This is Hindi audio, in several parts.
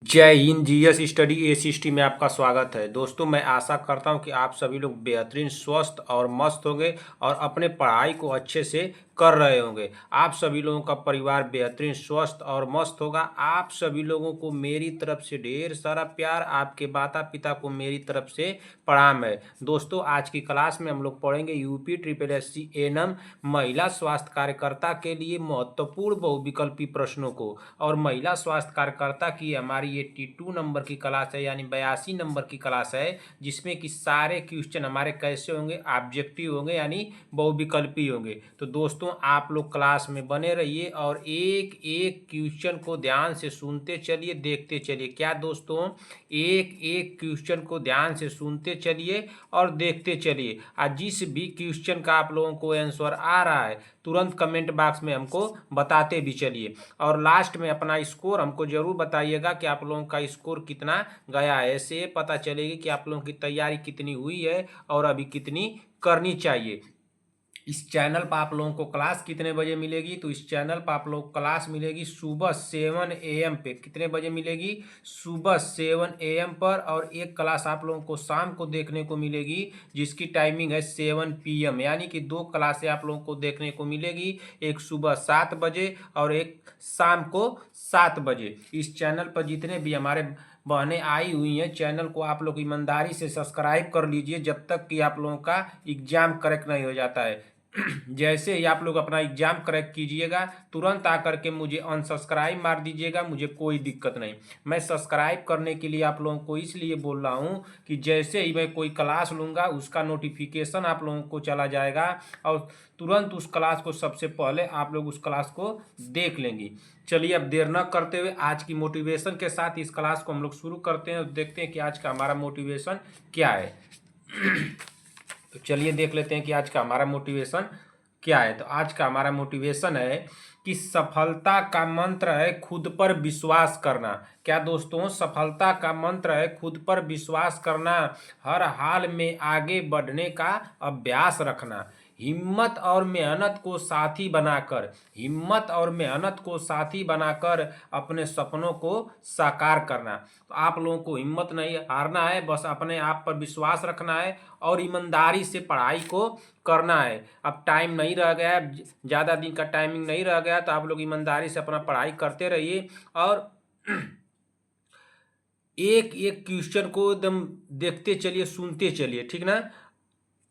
जय हिंद। जीएस स्टडी A60 में आपका स्वागत है। दोस्तों, मैं आशा करता हूं कि आप सभी लोग बेहतरीन स्वस्थ और मस्त होंगे और अपने पढ़ाई को अच्छे से कर रहे होंगे। आप सभी लोगों का परिवार बेहतरीन स्वस्थ और मस्त होगा। आप सभी लोगों को मेरी तरफ से ढेर सारा प्यार, आपके माता पिता को मेरी तरफ से प्रणाम है। दोस्तों, आज की क्लास में हम लोग पढ़ेंगे यूपी ट्रिपल एससी एनएम महिला स्वास्थ्य कार्यकर्ता के लिए महत्वपूर्ण बहुविकल्पी प्रश्नों को। और महिला स्वास्थ्य कार्यकर्ता की हमारी 82 नंबर की क्लास है, यानी 82 नंबर की क्लास है, जिसमें कि सारे क्वेश्चन हमारे कैसे होंगे, ऑब्जेक्टिव होंगे, यानी बहुविकल्पी होंगे। तो दोस्तों, आप लोग क्लास में बने रहिए और एक एक क्वेश्चन को ध्यान से सुनते चलिए, देखते चलिए। क्या दोस्तों, एक एक क्वेश्चन को ध्यान से सुनते चलिए और देखते चलिए। और जिस भी क्वेश्चन का आप लोगों को आंसर आ रहा है, तुरंत कमेंट बॉक्स में हमको बताते भी चलिए। और लास्ट में अपना स्कोर हमको जरूर बताइएगा कि आप लोगों का स्कोर कितना गया है। ऐसे पता चलेगी कि आप लोगों की तैयारी कितनी हुई है और अभी कितनी करनी चाहिए। इस चैनल पर आप लोगों को क्लास कितने बजे मिलेगी? तो इस चैनल पर आप लोग क्लास मिलेगी सुबह 7 AM पे। कितने बजे मिलेगी? सुबह 7 AM पर। और एक क्लास आप लोगों को शाम को देखने को मिलेगी, जिसकी टाइमिंग है 7 PM, यानी कि दो क्लासें आप लोगों को देखने को मिलेगी, एक सुबह 7 बजे और एक शाम को 7 बजे। इस चैनल पर जितने भी हमारे बहनें आई हुई हैं, चैनल को आप लोग ईमानदारी से सब्सक्राइब कर लीजिए, जब तक कि आप लोगों का एग्जाम करेक्ट नहीं हो जाता है। जैसे ही आप लोग अपना एग्जाम क्रैक कीजिएगा, तुरंत आकर के मुझे अनसब्सक्राइब मार दीजिएगा, मुझे कोई दिक्कत नहीं। मैं सब्सक्राइब करने के लिए आप लोगों को इसलिए बोल रहा हूँ कि जैसे ही मैं कोई क्लास लूँगा, उसका नोटिफिकेशन आप लोगों को चला जाएगा और तुरंत उस क्लास को सबसे पहले आप लोग उस क्लास को देख लेंगे। चलिए, अब देर न करते हुए आज की मोटिवेशन के साथ इस क्लास को हम लोग शुरू करते हैं और देखते हैं कि आज का हमारा मोटिवेशन क्या है। तो चलिए देख लेते हैं कि आज का हमारा मोटिवेशन क्या है। तो आज का हमारा मोटिवेशन है कि सफलता का मंत्र है खुद पर विश्वास करना। क्या दोस्तों, सफलता का मंत्र है खुद पर विश्वास करना, हर हाल में आगे बढ़ने का अभ्यास रखना, हिम्मत और मेहनत को साथी बनाकर, हिम्मत और मेहनत को साथी बनाकर अपने सपनों को साकार करना। तो आप लोगों को हिम्मत नहीं हारना है, बस अपने आप पर विश्वास रखना है और ईमानदारी से पढ़ाई को करना है। अब टाइम नहीं रह गया है, ज़्यादा दिन का टाइमिंग नहीं रह गया, तो आप लोग ईमानदारी से अपना पढ़ाई करते रहिए और एक एक क्वेश्चन को एकदम देखते चलिए, सुनते चलिए, ठीक ना।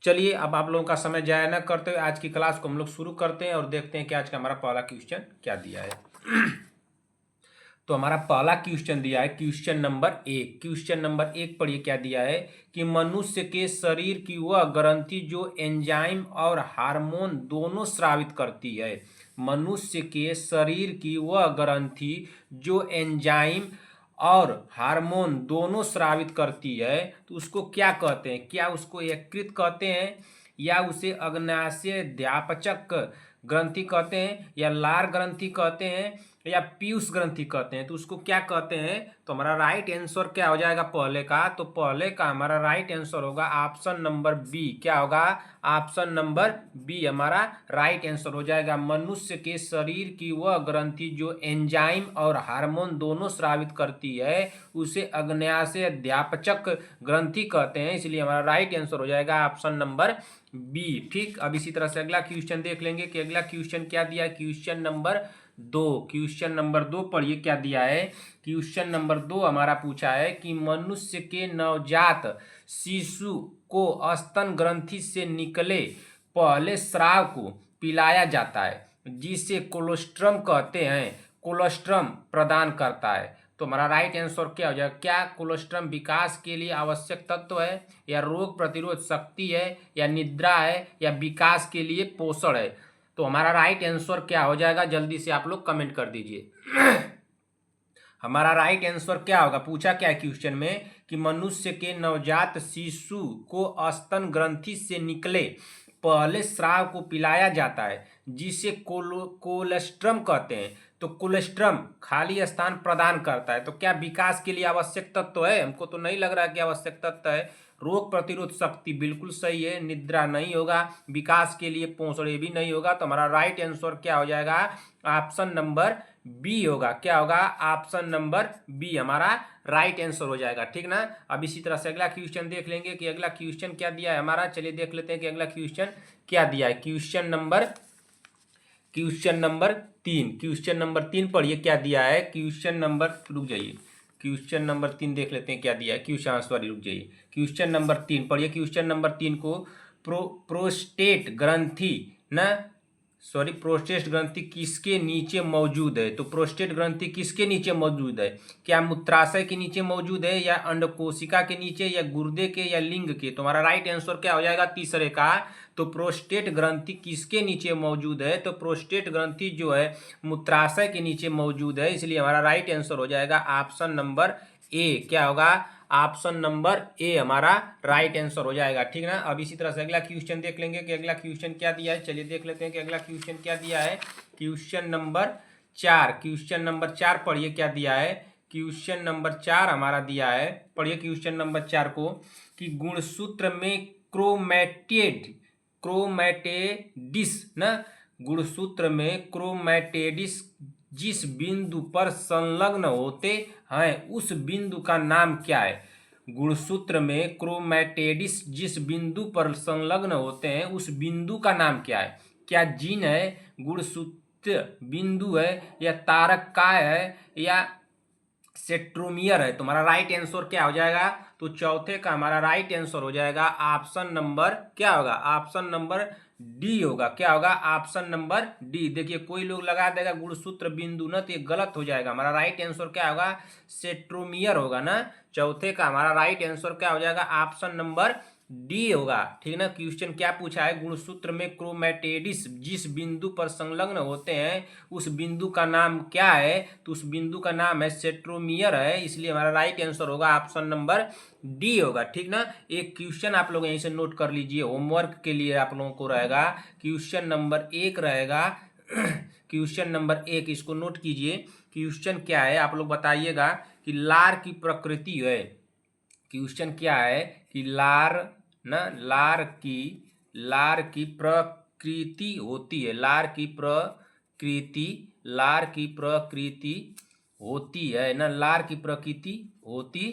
चलिए, अब आप लोगों का समय जाया न करते हुए आज की क्लास को हम लोग शुरू करते हैं और देखते हैं कि आज का हमारा पहला क्वेश्चन क्या दिया है। तो हमारा पहला क्वेश्चन दिया है क्वेश्चन नंबर 1। क्वेश्चन नंबर 1 पढ़िए क्या दिया है कि मनुष्य के शरीर की वह ग्रंथि जो एंजाइम और हार्मोन दोनों स्रावित करती है। मनुष्य के शरीर की वह ग्रंथि जो एंजाइम और हार्मोन दोनों स्रावित करती है, तो उसको क्या कहते हैं? क्या उसको यकृत कहते हैं, या उसे अग्नाशय ध्यापचक ग्रंथि कहते हैं, या लार ग्रंथि कहते हैं, या पीयूष ग्रंथि कहते हैं? तो उसको क्या कहते हैं? तो हमारा राइट आंसर क्या हो जाएगा पहले का? तो पहले का हमारा राइट आंसर होगा ऑप्शन नंबर बी। क्या होगा? ऑप्शन नंबर बी हमारा राइट आंसर हो जाएगा। मनुष्य के शरीर की वह ग्रंथि जो एंजाइम और हार्मोन दोनों स्रावित करती है, उसे अग्न्याशय अध्यापचक ग्रंथि कहते हैं, इसलिए हमारा राइट आंसर हो जाएगा ऑप्शन नंबर बी। ठीक, अब इसी तरह से अगला क्वेश्चन देख लेंगे कि अगला क्वेश्चन क्या दिया है। Question number 2। क्वेश्चन नंबर 2 पढ़िए क्या दिया है। क्वेश्चन नंबर 2 हमारा पूछा है कि मनुष्य के नवजात शिशु को स्तन ग्रंथि से निकले पहले स्राव को पिलाया जाता है, जिसे कोलोस्ट्रम कहते हैं, कोलोस्ट्रम प्रदान करता है। तो हमारा राइट आंसर क्या हो जाएगा? क्या कोलोस्ट्रम विकास के लिए आवश्यक तत्व है, या रोग प्रतिरोध शक्ति है, या निद्रा है, या विकास के लिए पोषण है? तो हमारा राइट आंसर क्या हो जाएगा? जल्दी से आप लोग कमेंट कर दीजिए। हमारा राइट आंसर क्या होगा? पूछा क्या है क्वेश्चन में कि मनुष्य के नवजात शिशु को स्तन ग्रंथि से निकले पहले स्राव को पिलाया जाता है, जिसे कोलोस्ट्रम कहते हैं। तो कोलेस्ट्रम खाली स्थान प्रदान करता है। तो क्या विकास के लिए आवश्यक तत्व है? हमको तो नहीं लग रहा है कि आवश्यक तत्व है। रोग प्रतिरोध शक्ति बिल्कुल सही है, निद्रा नहीं होगा, विकास के लिए पोषण भी नहीं होगा। तो हमारा राइट आंसर क्या हो जाएगा? ऑप्शन नंबर बी होगा। क्या होगा? ऑप्शन नंबर बी हमारा राइट आंसर हो जाएगा, ठीक ना। अब इसी तरह से अगला क्वेश्चन देख लेंगे कि अगला क्वेश्चन क्या दिया है हमारा। चलिए देख लेते हैं कि अगला क्वेश्चन क्या दिया है। क्वेश्चन नंबर 3, क्वेश्चन नंबर 3 पढ़िए क्या दिया है। क्वेश्चन नंबर, रुक जाइए, क्वेश्चन नंबर 3 देख लेते हैं क्या दिया है। क्वेश्चन, सॉरी रुक जाइए, क्वेश्चन नंबर 3 पढ़िए। क्वेश्चन नंबर 3 को प्रोस्टेट ग्रंथि ना, सॉरी, प्रोस्टेट ग्रंथि किसके नीचे मौजूद है? तो प्रोस्टेट ग्रंथि किसके नीचे मौजूद है? क्या मूत्राशय के नीचे मौजूद है, या अंडकोशिका के नीचे, या गुर्दे के, या लिंग के? तो हमारा राइट आंसर क्या हो जाएगा? तीसरे का। तो प्रोस्टेट ग्रंथि किसके नीचे मौजूद है? तो प्रोस्टेट ग्रंथि जो है मूत्राशय के नीचे मौजूद है, इसलिए हमारा राइट आंसर हो जाएगा ऑप्शन नंबर ए। क्या होगा? ऑप्शन नंबर ए हमारा राइट आंसर हो जाएगा, ठीक ना। अब इसी तरह से अगला क्वेश्चन देख लेंगे कि अगला क्वेश्चन क्या दिया है। चलिए देख लेते हैं कि अगला क्वेश्चन क्या दिया है। क्वेश्चन नंबर 4, क्वेश्चन नंबर 4 पढ़िए क्या दिया है। क्वेश्चन नंबर 4 हमारा दिया है, पढ़िए क्वेश्चन नंबर 4 को, कि गुणसूत्र में क्रोमैटेडिस ना, गुणसूत्र में क्रोमैटेडिस जिस बिंदु पर संलग्न होते हैं उस बिंदु का नाम क्या है? गुणसूत्र में क्रोमैटेडिस जिस बिंदु पर संलग्न होते हैं उस बिंदु का नाम क्या है? क्या जीन है, गुणसूत्र बिंदु है, या तारककाय है, या सेंट्रोमियर है? तो हमारा राइट आंसर क्या हो जाएगा? तो चौथे का हमारा राइट आंसर हो जाएगा ऑप्शन नंबर, क्या होगा? ऑप्शन नंबर डी होगा। क्या होगा? Option number D. देखिए कोई लोग लगा देगा गुणसूत्र बिंदु ना, तो ये गलत हो जाएगा। हमारा राइट आंसर क्या होगा? सेंट्रोमियर होगा ना। चौथे का हमारा राइट आंसर क्या हो जाएगा? ऑप्शन नंबर डी होगा, ठीक ना। क्वेश्चन क्या पूछा है? गुणसूत्र में क्रोमैटेडिस जिस बिंदु पर संलग्न होते हैं उस बिंदु का नाम क्या है? तो उस बिंदु का नाम है सेंट्रोमियर है, इसलिए हमारा राइट आंसर होगा ऑप्शन नंबर डी होगा, ठीक ना। एक क्वेश्चन आप लोग यहीं से नोट कर लीजिए, होमवर्क के लिए आप लोगों को रहेगा। क्वेश्चन नंबर 1 रहेगा क्वेश्चन नंबर 1 इसको नोट कीजिए। क्वेश्चन क्या है आप लोग बताइएगा कि लार की प्रकृति है। क्वेश्चन क्या है कि लार की प्रकृति होती है, लार की प्रकृति होती है ना, लार की प्रकृति होती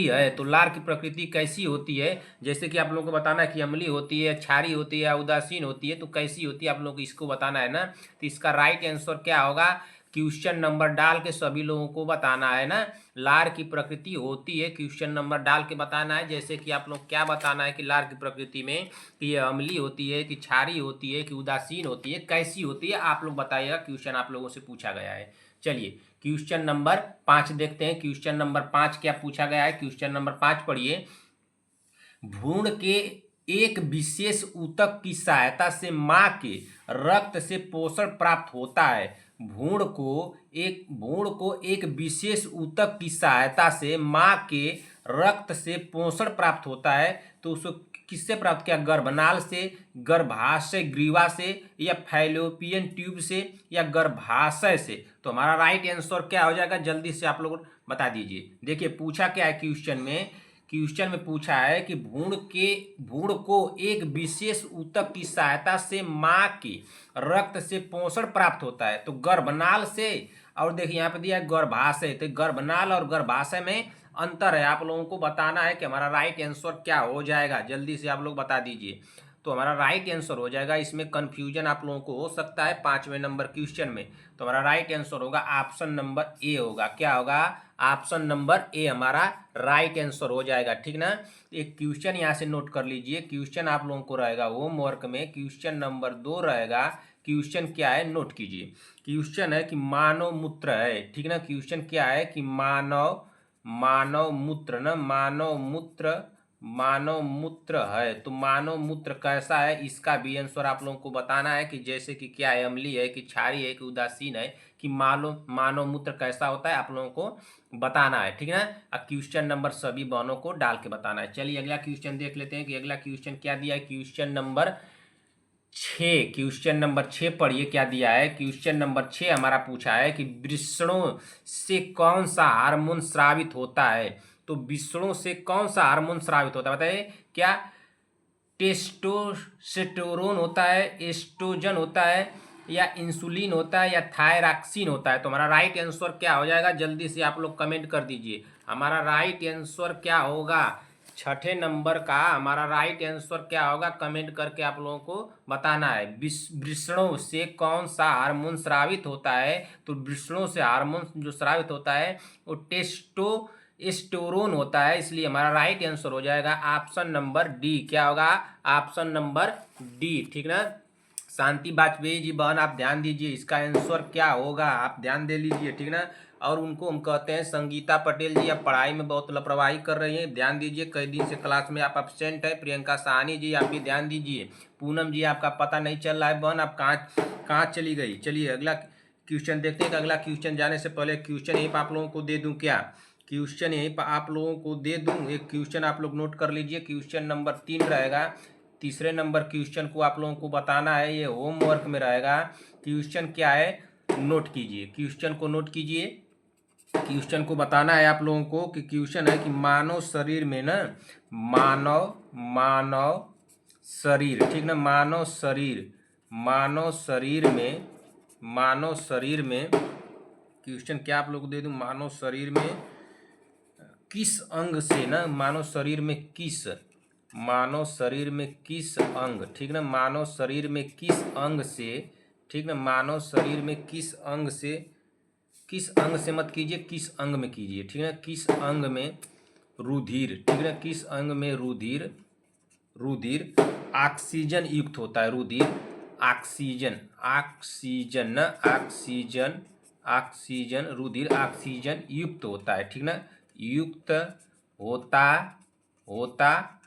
है। तो लार की प्रकृति कैसी होती है? जैसे कि आप लोगों को बताना है कि अम्लीय होती है, क्षारीय होती है, या उदासीन होती है। तो कैसी होती है आप लोगों को इसको बताना है ना। तो इसका राइट आंसर क्या होगा? क्वेश्चन नंबर डाल के सभी लोगों को बताना है ना। लार की प्रकृति होती है, क्वेश्चन नंबर डाल के बताना है। जैसे कि आप लोग क्या बताना है कि लार की प्रकृति में कि ये अम्लीय होती है, कि क्षारीय होती है, कि उदासीन होती है, कैसी होती है, आप लोग बताइएगा। क्वेश्चन आप लोगों से पूछा गया है। चलिए क्वेश्चन नंबर 5 देखते हैं। क्वेश्चन नंबर 5 क्या पूछा गया है। क्वेश्चन नंबर 5 पढ़िए। भ्रूण के एक विशेष ऊतक की सहायता से मां के रक्त से पोषण प्राप्त होता है। भ्रूण को एक विशेष ऊतक की सहायता से मां के रक्त से पोषण प्राप्त होता है। तो उसको किससे प्राप्त किया? गर्भनाल से, गर्भाशय ग्रीवा से, या फैलोपियन ट्यूब से, या गर्भाशय से? तो हमारा राइट आंसर क्या हो जाएगा? जल्दी से आप लोग बता दीजिए। देखिए पूछा क्या है क्वेश्चन में पूछा है कि भ्रूण को एक विशेष ऊतक की सहायता से मां के रक्त से पोषण प्राप्त होता है। तो गर्भनाल से, और देखिए यहाँ पे दिया है गर्भाशय। तो गर्भनाल और गर्भाशय में अंतर है, आप लोगों को बताना है कि हमारा राइट आंसर क्या हो जाएगा। जल्दी से आप लोग बता दीजिए। तो हमारा राइट आंसर हो जाएगा, इसमें कंफ्यूजन आप लोगों को हो सकता है 5वें नंबर क्वेश्चन में। तो हमारा राइट आंसर होगा ऑप्शन नंबर ए होगा। क्या होगा? ऑप्शन नंबर ए हमारा राइट आंसर हो जाएगा, ठीक ना। एक क्वेश्चन यहाँ से नोट कर लीजिए। क्वेश्चन आप लोगों को रहेगा होमवर्क में, क्वेश्चन नंबर 2 रहेगा। क्वेश्चन क्या है नोट कीजिए। क्वेश्चन है कि मानव मूत्र है, ठीक ना। क्वेश्चन क्या है कि मानव मूत्र ना, मानव मूत्र है। तो मानव मूत्र कैसा है, इसका भी आंसर आप लोगों को बताना है कि जैसे कि क्या है, अम्लीय है, कि क्षारीय है, कि उदासीन है, कि मानव मूत्र कैसा होता है, आप लोगों को बताना है, ठीक है ना। क्वेश्चन नंबर सभी बहनों को डाल के बताना है। चलिए अगला क्वेश्चन देख लेते हैं कि अगला क्वेश्चन क्या दिया है। क्वेश्चन नंबर क्वेश्चन नंबर 6 पढ़िए क्या दिया है। क्वेश्चन नंबर 6 हमारा पूछा है कि वृषणों से कौन सा हार्मोन स्रावित होता है। तो वृषणों से कौन सा हार्मोन स्रावित होता है बताइए। क्या टेस्टोस्टेरोन होता है, एस्ट्रोजन होता है, या इंसुलिन होता है, या थायरॉक्सिन होता है। तो हमारा राइट आंसर क्या हो जाएगा, जल्दी से आप लोग कमेंट कर दीजिए। हमारा राइट आंसर क्या होगा, छठे नंबर का हमारा राइट आंसर क्या होगा, कमेंट करके आप लोगों को बताना है। वृषणों से कौन सा हार्मोन स्रावित होता है। तो वृषणों से हार्मोन जो स्रावित होता है वो टेस्टोस्टेरोन होता है, इसलिए हमारा राइट आंसर हो जाएगा ऑप्शन नंबर डी। क्या होगा, ऑप्शन नंबर डी, ठीक ना। शांति वाजपेयी जी बहन आप ध्यान दीजिए, इसका आंसर क्या होगा आप ध्यान दे लीजिए, ठीक ना। और उनको हम कहते हैं संगीता पटेल जी, आप पढ़ाई में बहुत लापरवाही कर रही हैं, ध्यान दीजिए। कई दिन से क्लास में आप एब्सेंट है। प्रियंका साहनी जी आप भी ध्यान दीजिए। पूनम जी आपका पता नहीं चल रहा है बहन, आप कहाँ चली गई। चलिए अगला क्वेश्चन देखते हैं। कि अगला क्वेश्चन जाने से पहले क्वेश्चन यहीं पर आप लोगों को दे दूं क्या, क्वेश्चन यहीं पर आप लोगों को दे दूं। एक क्वेश्चन आप लोग नोट कर लीजिए, क्वेश्चन नंबर 3 रहेगा। तीसरे नंबर क्वेश्चन को आप लोगों को बताना है, ये होमवर्क में रहेगा। क्वेश्चन क्या है नोट कीजिए, क्वेश्चन को नोट कीजिए। क्वेश्चन को बताना है आप लोगों को कि क्वेश्चन है कि मानव शरीर में ना, मानव शरीर, ठीक ना, मानव शरीर में क्वेश्चन क्या आप लोग को दे दूं। मानव शरीर में किस अंग से ना, मानव शरीर में किस अंग, ठीक ना, मानव शरीर में किस अंग से, ठीक ना, मानव शरीर में किस अंग से मत कीजिए, किस अंग में कीजिए, ठीक है। किस अंग में रुधिर, ठीक है, किस अंग में रुधिर ऑक्सीजन युक्त होता है। रुधिर ऑक्सीजन रुधिर ऑक्सीजन युक्त होता है, ठीक ना, युक्त होता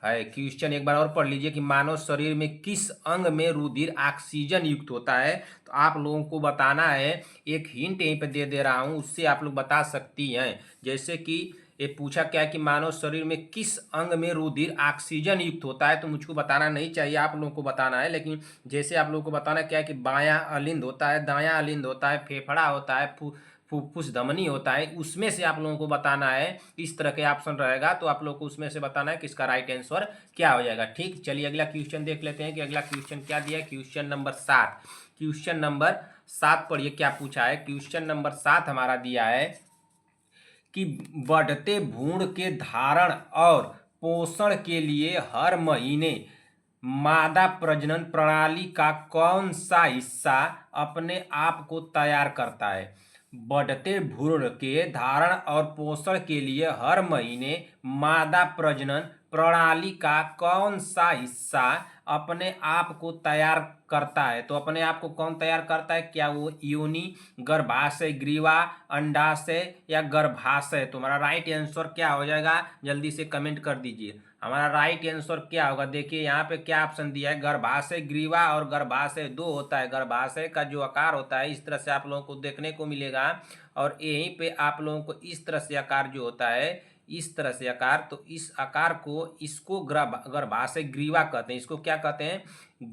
है। क्वेश्चन एक बार और पढ़ लीजिए कि मानव शरीर में किस अंग में रुधिर ऑक्सीजन युक्त होता है। तो आप लोगों को बताना है, एक हिंट यहीं पे दे रहा हूं, उससे आप लोग बता सकती हैं। जैसे कि ये पूछा क्या है कि मानव शरीर में किस अंग में रुधिर ऑक्सीजन युक्त होता है, तो मुझको बताना नहीं चाहिए, आप लोगों को बताना है। लेकिन जैसे आप लोगों को बताना क्या है कि बायां अलिंद होता है, दायां अलिंद होता है, फेफड़ा होता है, फुफ्फुस धमनी होता है, उसमें से आप लोगों को बताना है। इस तरह के ऑप्शन रहेगा, तो आप लोग को उसमें से बताना है कि इसका राइट आंसर क्या हो जाएगा। ठीक, चलिए अगला क्वेश्चन देख लेते हैं कि अगला क्वेश्चन क्या दिया है। क्वेश्चन नंबर 7, क्वेश्चन नंबर 7 पढ़िए क्या पूछा है। क्वेश्चन नंबर 7 हमारा दिया है कि बढ़ते भ्रूण के धारण और पोषण के लिए हर महीने मादा प्रजनन प्रणाली का कौन सा हिस्सा अपने आप को तैयार करता है। बढ़ते भ्रूण के धारण और पोषण के लिए हर महीने मादा प्रजनन प्रणाली का कौन सा हिस्सा अपने आप को तैयार करता है। तो अपने आप को कौन तैयार करता है, क्या वो योनि, गर्भाशय, ग्रीवा, अंडाशय या गर्भाशय। तो हमारा राइट आंसर क्या हो जाएगा, जल्दी से कमेंट कर दीजिए। हमारा राइट आंसर क्या होगा, देखिए यहाँ पे क्या ऑप्शन दिया है, गर्भाशय, ग्रीवा और गर्भाशय 2 होता है। गर्भाशय का जो आकार होता है इस तरह से आप लोगों को देखने को मिलेगा, और यहीं पे आप लोगों को इस तरह से आकार जो होता है, इस तरह से आकार, तो इस आकार को, इसको गर्भाशय ग्रीवा कहते हैं। इसको क्या कहते हैं,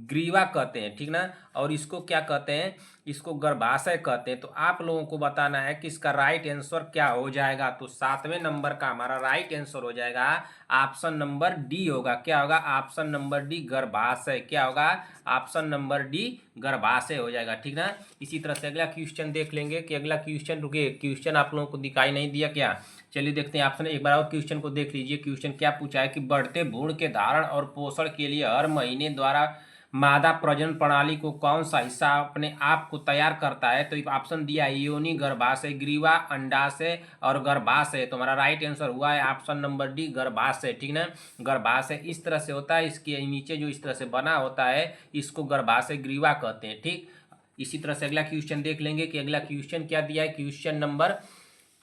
ग्रीवा कहते हैं, ठीक ना। और इसको क्या कहते हैं, इसको गर्भाशय कहते हैं। तो आप लोगों को बताना है कि इसका राइट आंसर क्या हो जाएगा। तो 7वें नंबर का हमारा राइट आंसर हो जाएगा ऑप्शन नंबर डी होगा। क्या होगा, ऑप्शन नंबर डी, गर्भाशय। क्या होगा, ऑप्शन नंबर डी, गर्भाशय हो जाएगा, ठीक ना। इसी तरह से अगला क्वेश्चन देख लेंगे कि अगला क्वेश्चन, रुके, क्वेश्चन आप लोगों को दिखाई नहीं दिया क्या। चलिए देखते हैं ऑप्शन, एक बार और क्वेश्चन को देख लीजिए। क्वेश्चन क्या पूछा है कि बढ़ते भ्रूण के धारण और पोषण के लिए हर महीने द्वारा मादा प्रजनन प्रणाली को कौन सा हिस्सा अपने आप को तैयार करता है। तो ऑप्शन दिया है योनि, गर्भाशय, ग्रीवा, अंडाशय और गर्भाशय। तो हमारा राइट आंसर हुआ है ऑप्शन नंबर डी, गर्भाशय, ठीक ना। गर्भाशय इस तरह से होता है, इसके नीचे जो इस तरह से बना होता है इसको गर्भाशय ग्रीवा कहते हैं, ठीक। इसी तरह से अगला क्वेश्चन देख लेंगे कि अगला क्वेश्चन क्या दिया है। क्वेश्चन नंबर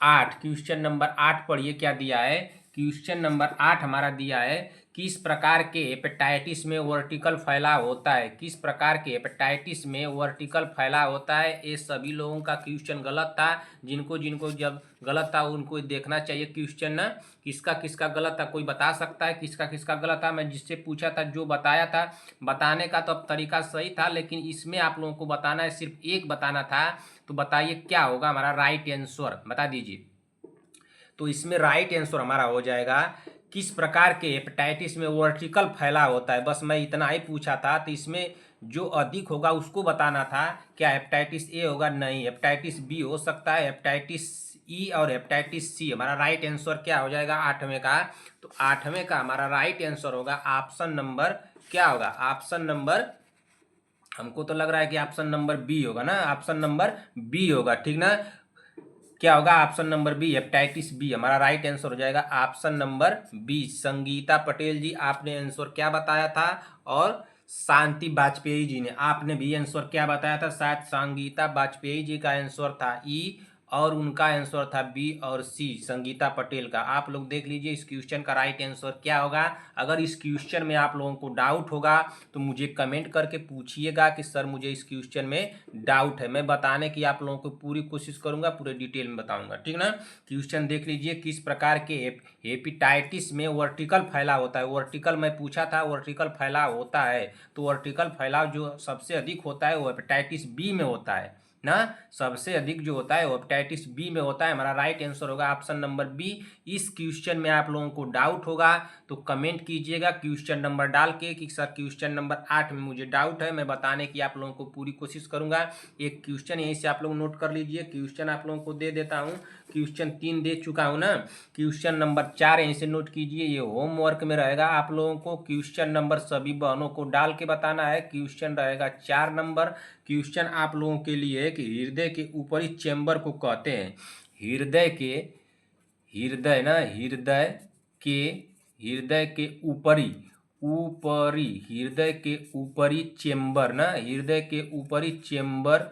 8, क्वेश्चन नंबर 8 पढ़िए क्या दिया है। क्वेश्चन नंबर 8 हमारा दिया है किस प्रकार के हेपेटाइटिस में वर्टिकल फैलाव होता है, किस प्रकार के हेपेटाइटिस में वर्टिकल फैलाव होता है। ये सभी लोगों का क्वेश्चन गलत था। जिनको जिनको जब गलत था उनको देखना चाहिए क्वेश्चन ना, किसका किसका गलत था। कोई बता सकता है किसका किसका गलत था। मैं जिससे पूछा था जो बताया था, बताने का तो अब तरीका सही था, लेकिन इसमें आप लोगों को बताना है, सिर्फ एक बताना था। तो बताइए क्या होगा हमारा राइट आंसर, बता दीजिए। तो इसमें राइट आंसर हमारा हो जाएगा किस प्रकार के हेपेटाइटिस में वर्टिकल फैलाव होता है। बस मैं इतना ही पूछा था। तो इसमें जो अधिक होगा उसको बताना था। क्या हेपेटाइटिस ए होगा? नहीं, हेपेटाइटिस बी हो सकता है, हेपेटाइटिस ई और हेपेटाइटिस सी। हमारा राइट आंसर क्या हो जाएगा आठवें का? तो आठवें का हमारा राइट आंसर होगा ऑप्शन नंबर क्या होगा? ऑप्शन नंबर, हमको तो लग रहा है कि ऑप्शन नंबर बी होगा ना, ऑप्शन नंबर बी होगा, ठीक ना। क्या होगा? Option number B, hepatitis B हमारा राइट आंसर हो जाएगा। Option number B. Sangeeta Patel ji आपने आंसर क्या बताया था? और शांति वाजपेयी जी ने, आपने भी आंसर क्या बताया था? शायद संगीता वाजपेयी जी का आंसर था ई, और उनका आंसर था बी और सी, संगीता पटेल का। आप लोग देख लीजिए इस क्वेश्चन का राइट आंसर क्या होगा। अगर इस क्वेश्चन में आप लोगों को डाउट होगा तो मुझे कमेंट करके पूछिएगा कि सर मुझे इस क्वेश्चन में डाउट है। मैं बताने की आप लोगों को पूरी कोशिश करूंगा, पूरे डिटेल में बताऊंगा, ठीक ना। क्वेश्चन देख लीजिए, किस प्रकार के हेपेटाइटिस में वर्टिकल फैलाव होता है। वर्टिकल मैं पूछा था, वर्टिकल फैलाव होता है। तो वर्टिकल फैलाव जो सबसे अधिक होता है वो हेपेटाइटिस बी में होता है ना। सबसे अधिक जो होता है वो हेपेटाइटिस बी में होता है। हमारा राइट आंसर होगा ऑप्शन नंबर बी। इस क्वेश्चन में आप लोगों को डाउट होगा तो कमेंट कीजिएगा क्वेश्चन नंबर डाल के कि सर क्वेश्चन नंबर 8 में मुझे डाउट है। मैं बताने की आप लोगों को पूरी कोशिश करूंगा। एक क्वेश्चन यहीं से आप लोग नोट कर लीजिए, क्वेश्चन आप लोगों को दे देता हूँ। क्वेश्चन 3 दे चुका हूँ ना, क्वेश्चन नंबर 4 यहीं से नोट कीजिए। ये होमवर्क में रहेगा, आप लोगों को क्वेश्चन नंबर सभी बहनों को डाल के बताना है। क्वेश्चन रहेगा 4 नंबर। क्वेश्चन आप लोगों के लिए कि हृदय के ऊपरी चेंबर को कहते हैं। हृदय के, हृदय ना, के हृदय के ऊपरी, ऊपरी हृदय के ऊपरी चेंबर ना, हृदय के ऊपरी चेंबर,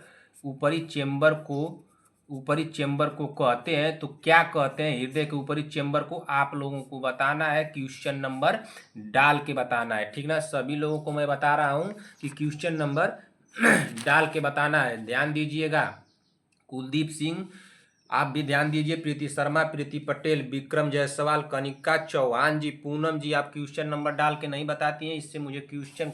ऊपरी चेंबर को, ऊपरी चेंबर को कहते हैं। तो क्या कहते हैं हृदय के ऊपरी चेंबर को? आप लोगों को बताना है, क्वेश्चन नंबर डाल के बताना है, ठीक ना। सभी लोगों को मैं बता रहा हूं कि क्वेश्चन नंबर डाल के बताना है, ध्यान दीजिएगा। कुलदीप सिंह आप भी ध्यान दीजिए, प्रीति शर्मा, प्रीति पटेल, विक्रम जायसवाल, कनिका चौहान जी, पूनम जी, आप क्वेश्चन नंबर डाल के नहीं बताती हैं, इससे मुझे क्वेश्चन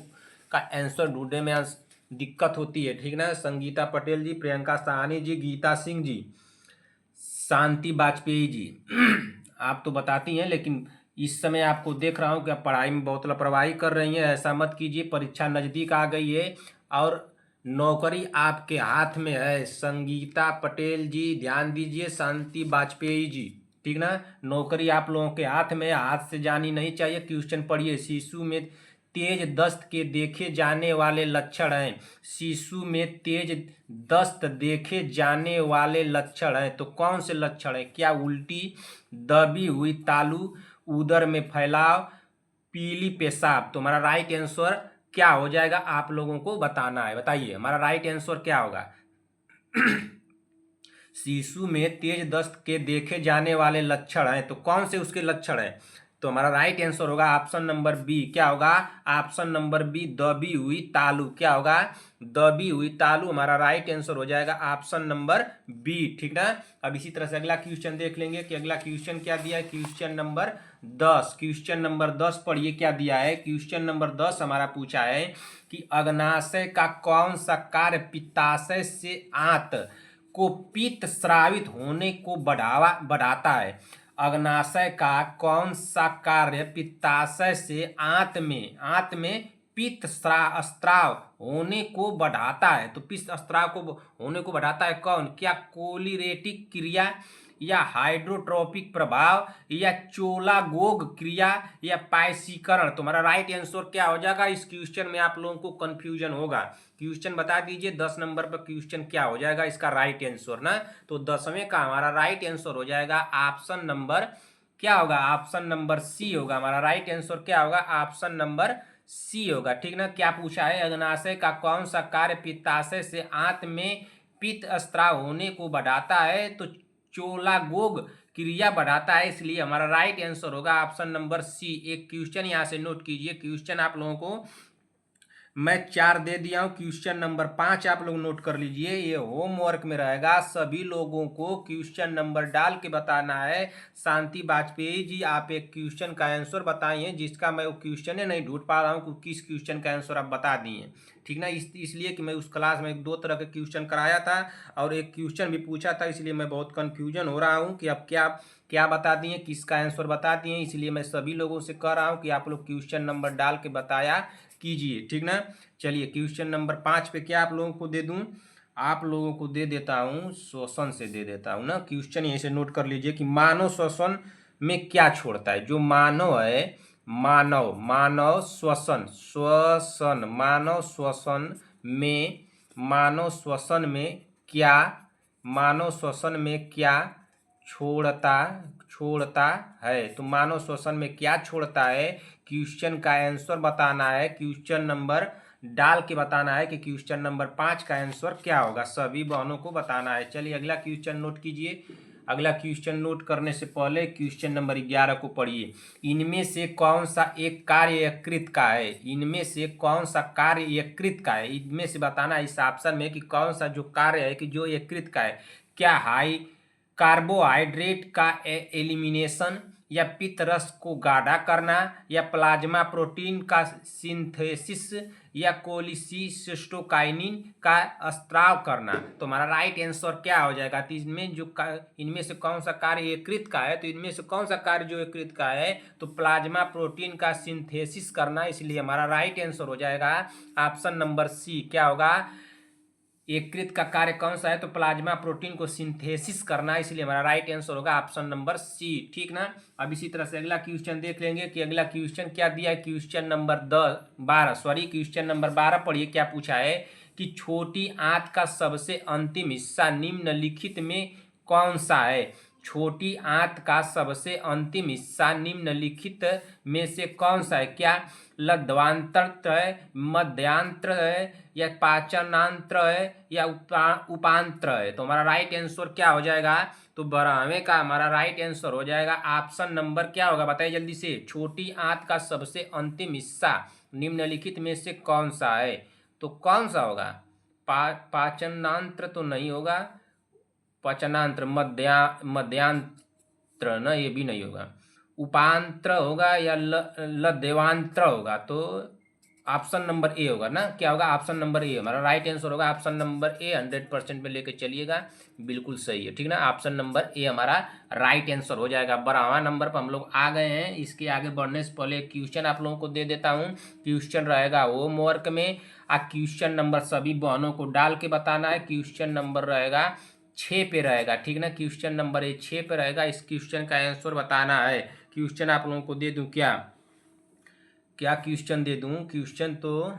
का आंसर ढूंढने में दिक्कत होती है, ठीक ना। संगीता पटेल जी, प्रियंका साहनी जी, गीता सिंह जी, शांति वाजपेयी जी आप तो बताती हैं, लेकिन इस समय आपको देख रहा हूं कि आप पढ़ाई में बहुत लापरवाही कर रही हैं। ऐसा मत कीजिए, परीक्षा नज़दीक आ गई है और नौकरी आपके हाथ में है। संगीता पटेल जी ध्यान दीजिए, शांति वाजपेयी जी, ठीक ना। नौकरी आप लोगों के हाथ में, हाथ से जानी नहीं चाहिए। क्वेश्चन पढ़िए, शिशु में तेज दस्त के देखे जाने वाले लक्षण हैं। शिशु में तेज दस्त देखे जाने वाले लक्षण हैं, तो कौन से लक्षण हैं? क्या उल्टी, दबी हुई तालू, उदर में फैलाव, पीली पेशाब। तो हमारा राइट आंसर क्या हो जाएगा आप लोगों को बताना है। बताइए हमारा राइट आंसर क्या होगा। शिशु में तेज दस्त के देखे जाने वाले लक्षण हैं, तो कौन से उसके लक्षण हैं? तो हमारा राइट आंसर होगा ऑप्शन नंबर बी। क्या होगा? ऑप्शन नंबर बी, दबी हुई तालू। क्या होगा? दबी हुई तालू हमारा राइट आंसर हो जाएगा ऑप्शन नंबर बी, ठीक ना। अब इसी तरह से अगला क्वेश्चन देख लेंगे कि अगला क्वेश्चन क्या दिया है। क्वेश्चन नंबर 10, क्वेश्चन नंबर 10 पढ़िए क्या दिया है। क्वेश्चन नंबर 10 हमारा पूछा है कि अग्नाशय का कौन सा कार्य पित्ताशय से आंत को पित्त स्रावित होने को बढ़ाता है। अग्नाशय का कौन सा कार्य पित्ताशय से आंत में पित्त स्राव होने को बढ़ाता है। तो पित्त स्राव को होने को बढ़ाता है कौन? क्या कोलिरेटिक क्रिया, या हाइड्रोट्रोपिक प्रभाव, या चोलागोग क्रिया, या पायसीकरण। तो हमारा राइट आंसर क्या हो जाएगा? इस क्वेश्चन में आप लोगों को कंफ्यूजन होगा। क्वेश्चन बता दीजिए 10 नंबर पर क्वेश्चन क्या हो जाएगा इसका राइट आंसर ना। तो 10वें का हमारा राइट आंसर हो जाएगा ऑप्शन नंबर क्या होगा? ऑप्शन नंबर सी होगा। हमारा राइट आंसर क्या होगा? ऑप्शन नंबर सी होगा, ठीक ना। क्या पूछा है? अग्नाशय का कौन सा कार्य पित्ताशय से आंत में पित्त स्राव होने को बढ़ाता है? तो चोलागोग क्रिया बढ़ाता है, इसलिए हमारा राइट आंसर होगा ऑप्शन नंबर सी। एक क्वेश्चन यहाँ से नोट कीजिए, क्वेश्चन आप लोगों को मैं 4 दे दिया हूँ, क्वेश्चन नंबर 5 आप लोग नोट कर लीजिए, ये होमवर्क में रहेगा। सभी लोगों को क्वेश्चन नंबर डाल के बताना है। शांति वाजपेयी जी, आप एक क्वेश्चन का आंसर बताइए जिसका मैं वो क्वेश्चन नहीं ढूंढ पा रहा हूँ कि किस क्वेश्चन का आंसर आप बता दिए, ठीक ना। इसलिए कि मैं उस क्लास में 2 तरह के क्वेश्चन कराया था और एक क्वेश्चन भी पूछा था, इसलिए मैं बहुत कन्फ्यूजन हो रहा हूँ कि अब क्या क्या बता दिए, किसका आंसर बता दिए। इसलिए मैं सभी लोगों से कह रहा हूँ कि आप लोग क्वेश्चन नंबर डाल के बताया कीजिए, ठीक ना। चलिए क्वेश्चन नंबर 5 पे क्या आप लोगों को दे दूं, आप लोगों को दे देता हूं श्वसन से दे देता हूं ना। क्वेश्चन यहीं से नोट कर लीजिए कि मानव श्वसन में क्या छोड़ता है। जो मानव है, मानव मानव श्वसन श्वसन मानव श्वसन में, मानव श्वसन में क्या, मानव श्वसन में क्या छोड़ता छोड़ता है। तो मानव श्वसन में क्या छोड़ता है, क्वेश्चन का आंसर बताना है। क्वेश्चन नंबर डाल के बताना है कि क्वेश्चन नंबर 5 का आंसर क्या होगा, सभी बहनों को बताना है। चलिए अगला क्वेश्चन नोट कीजिए। अगला क्वेश्चन नोट करने से पहले क्वेश्चन नंबर 11 को पढ़िए। इनमें से कौन सा एक कार्य यकृत का है, इनमें से कौन सा कार्य यकृत का है। इनमें से बताना इस ऑप्शन में कि कौन सा जो कार्य है कि जो यकृत का है। क्या हाई कार्बोहाइड्रेट का एलिमिनेशन, या पित्त रस को गाढ़ा करना, या प्लाज्मा प्रोटीन का सिंथेसिस, या कोलिसिस्टोकाइनिन का स्त्राव करना। तो हमारा राइट आंसर क्या हो जाएगा। तो इनमें से कौन सा कार्य यकृत का है, तो इनमें से कौन सा कार्य जो यकृत का है, तो प्लाज्मा प्रोटीन का सिंथेसिस करना। इसलिए हमारा राइट आंसर हो जाएगा ऑप्शन नंबर सी। क्या होगा, यकृत का कार्य कौन सा है, तो प्लाज्मा प्रोटीन को सिंथेसिस करना। इसलिए हमारा राइट आंसर होगा ऑप्शन नंबर सी, ठीक ना। अब इसी तरह से अगला क्वेश्चन देख लेंगे कि अगला क्वेश्चन क्या दिया है। क्वेश्चन नंबर 12 पढ़िए। क्या पूछा है कि छोटी आंत का सबसे अंतिम हिस्सा निम्नलिखित में कौन सा है। छोटी आंत का सबसे अंतिम हिस्सा निम्नलिखित में से कौन सा है। क्या लद्वांत्र है, मध्यांत्र है, या पाचनांत्र है, या उपांत्र है। तो हमारा राइट आंसर क्या हो जाएगा, तो 12वें का हमारा राइट आंसर हो जाएगा ऑप्शन नंबर क्या होगा, बताइए जल्दी से। छोटी आंत का सबसे अंतिम हिस्सा निम्नलिखित में से कौन सा है, तो कौन सा होगा। पाचनांत्र तो नहीं होगा, पचनांत्र, मध्यांत्र ना, ये भी नहीं होगा। उपांत्र होगा या लदेवांत्र होगा, तो ऑप्शन नंबर ए होगा ना। क्या होगा, ऑप्शन नंबर ए हमारा राइट आंसर होगा। ऑप्शन नंबर ए 100% पे लेके चलिएगा, बिल्कुल सही है, ठीक ना। ऑप्शन नंबर ए हमारा राइट आंसर हो जाएगा। 12वां नंबर पर हम लोग आ गए हैं। इसके आगे बढ़ने से पहले क्वेश्चन आप लोगों को दे देता हूँ। क्वेश्चन रहेगा होमवर्क में, क्वेश्चन नंबर सभी बहनों को डाल के बताना है। क्वेश्चन नंबर रहेगा 6 पे रहेगा, ठीक ना। क्वेश्चन नंबर 6 पे रहेगा। इस क्वेश्चन का आंसर बताना है। क्वेश्चन आप लोगों को दे दूं, क्या क्या क्वेश्चन दे दूं, क्वेश्चन तो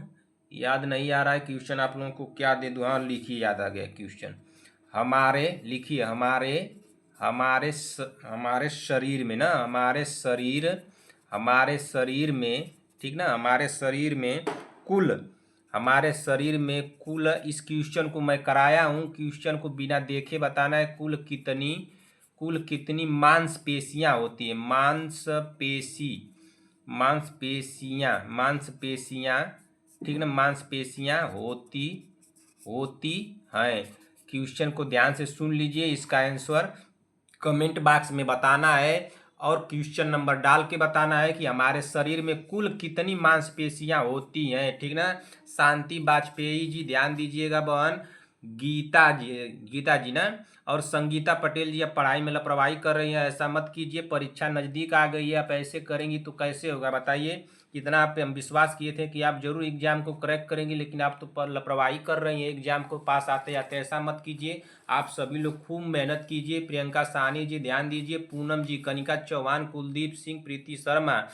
याद नहीं आ रहा है। क्वेश्चन आप लोगों को क्या दे दूं, हाँ लिखिए, याद आ गया क्वेश्चन। हमारे लिखिए, हमारे शरीर में ना, हमारे शरीर में, ठीक ना, हमारे शरीर में कुल इस क्वेश्चन को मैं कराया हूँ। क्वेश्चन को बिना देखे बताना है। कुल कितनी मांसपेशियां होती है। मांसपेशियां, ठीक ना, मांसपेशियां होती हैं। क्वेश्चन को ध्यान से सुन लीजिए। इसका आंसर कमेंट बॉक्स में बताना है और क्वेश्चन नंबर डाल के बताना है कि हमारे शरीर में कुल कितनी मांसपेशियां होती हैं, ठीक ना। शांति वाजपेयी जी ध्यान दीजिएगा बहन, गीता जी ना, और संगीता पटेल जी अब पढ़ाई में लापरवाही कर रही हैं। ऐसा मत कीजिए, परीक्षा नज़दीक आ गई है, आप ऐसे करेंगी तो कैसे होगा बताइए। कितना आप पे हम विश्वास किए थे कि आप जरूर एग्जाम को क्रैक करेंगी, लेकिन आप तो लापरवाही कर रही हैं। एग्जाम को पास आते आते ऐसा मत कीजिए। आप सभी लोग खूब मेहनत कीजिए। प्रियंका साहनी जी ध्यान दीजिए, पूनम जी, कनिका चौहान, कुलदीप सिंह, प्रीति शर्मा,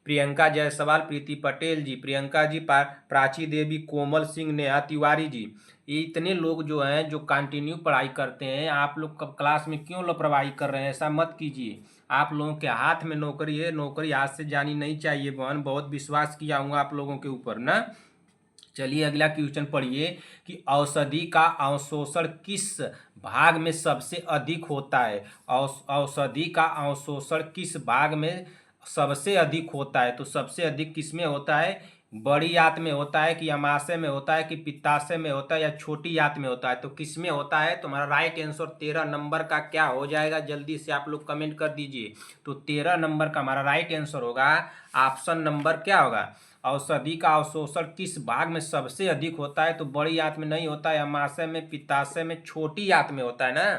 प्रियंका जायसवाल, प्रीति पटेल जी, प्रियंका जी, प्राची देवी, कोमल सिंह, नेहा तिवारी जी, ये इतने लोग जो हैं जो कंटिन्यू पढ़ाई करते हैं। आप लोग कब क्लास में क्यों लापरवाही कर रहे हैं, ऐसा मत कीजिए। आप लोगों के हाथ में नौकरी है, नौकरी हाथ से जानी नहीं चाहिए बहन। बहुत विश्वास किया हूँ आप लोगों के ऊपर ना। चलिए अगला क्वेश्चन पढ़िए कि औषधि का अवशोषण किस भाग में सबसे अधिक होता है। औषधि का अवशोषण किस भाग में सबसे अधिक होता है? तो सबसे अधिक किस में होता है? बड़ी आंत में होता है कि अमाशय में होता है कि पित्ताशय में होता है या छोटी आंत में होता है? तो किस में होता है? तो हमारा राइट आंसर 13 नंबर का क्या हो जाएगा? जल्दी से आप लोग कमेंट कर दीजिए। तो 13 नंबर का हमारा राइट आंसर होगा ऑप्शन नंबर क्या होगा? औषधि का अवशोषण किस भाग में सबसे अधिक होता है? तो बड़ी आंत में नहीं होता है, अमाशय में, पित्ताशय में, छोटी आंत में होता है ना।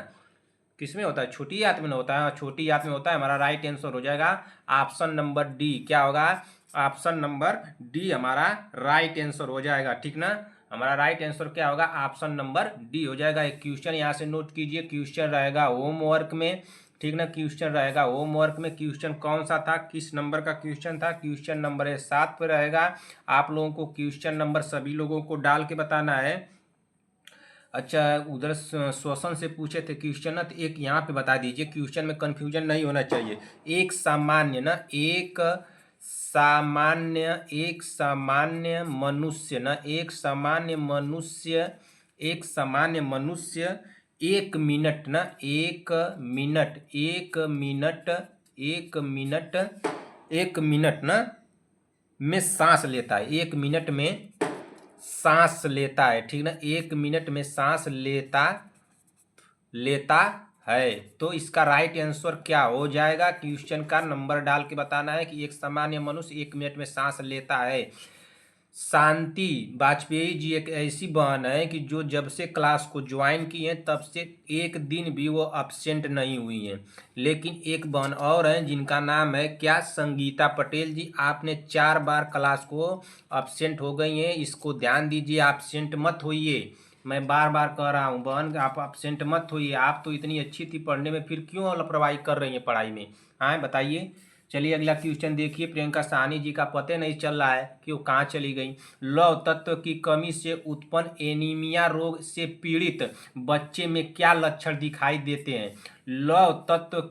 किस में होता है? छोटी आंत में होता है, छोटी आंत में होता है। हमारा राइट आंसर हो जाएगा ऑप्शन नंबर डी। क्या होगा? ऑप्शन नंबर डी हमारा राइट आंसर हो जाएगा, ठीक ना। हमारा राइट आंसर क्या होगा? ऑप्शन नंबर डी हो जाएगा। एक क्वेश्चन यहाँ से नोट कीजिए, क्वेश्चन रहेगा होमवर्क में, ठीक ना। क्वेश्चन रहेगा होमवर्क में। क्वेश्चन कौन सा था, किस नंबर का क्वेश्चन था? क्वेश्चन नंबर 7 पे रहेगा। आप लोगों को क्वेश्चन नंबर सभी लोगों को डाल के बताना है। अच्छा, उधर श्वसन से पूछे थे क्वेश्चन ना, तो एक यहाँ पे बता दीजिए, क्वेश्चन में कंफ्यूजन नहीं होना चाहिए। एक सामान्य ना, एक सामान्य मनुष्य ना, एक सामान्य मनुष्य 1 मिनट ना, 1 मिनट ना में सांस लेता है। 1 मिनट में सांस लेता है, ठीक ना। 1 मिनट में सांस लेता है। तो इसका राइट आंसर क्या हो जाएगा? क्वेश्चन का नंबर डाल के बताना है कि एक सामान्य मनुष्य 1 मिनट में सांस लेता है। शांति वाजपेयी जी एक ऐसी बहन है कि जो जब से क्लास को ज्वाइन की है तब से एक दिन भी वो अब्सेंट नहीं हुई हैं। लेकिन एक बहन और हैं जिनका नाम है क्या? संगीता पटेल जी। आपने 4 बार क्लास को अब्सेंट हो गई हैं, इसको ध्यान दीजिए, अब्सेंट मत होइए। मैं बार बार कह रहा हूँ बहन, आप अब्सेंट मत होइए। आप तो इतनी अच्छी थी पढ़ने में, फिर क्यों लापरवाही कर रही हैं पढ़ाई में? हाँ बताइए। चलिए अगला क्वेश्चन देखिए। प्रियंका साहनी जी का पता नहीं चल रहा है कि वो कहाँ चली गई। लौह तत्व की कमी से उत्पन्न एनीमिया रोग से पीड़ित बच्चे में क्या लक्षण दिखाई देते हैं? लौह तत्व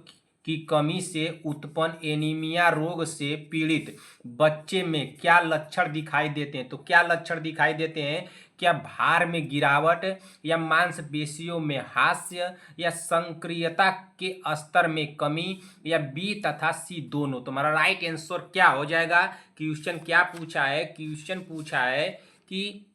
की कमी से उत्पन्न एनीमिया रोग से पीड़ित बच्चे में क्या लक्षण दिखाई देते हैं? तो क्या लक्षण दिखाई देते हैं? क्या भार में गिरावट, या मांसपेशियों में हास्य, या संक्रियता के स्तर में कमी, या बी तथा सी दोनों? तो हमारा राइट आंसर क्या हो जाएगा? क्वेश्चन क्या पूछा है? क्वेश्चन पूछा है कि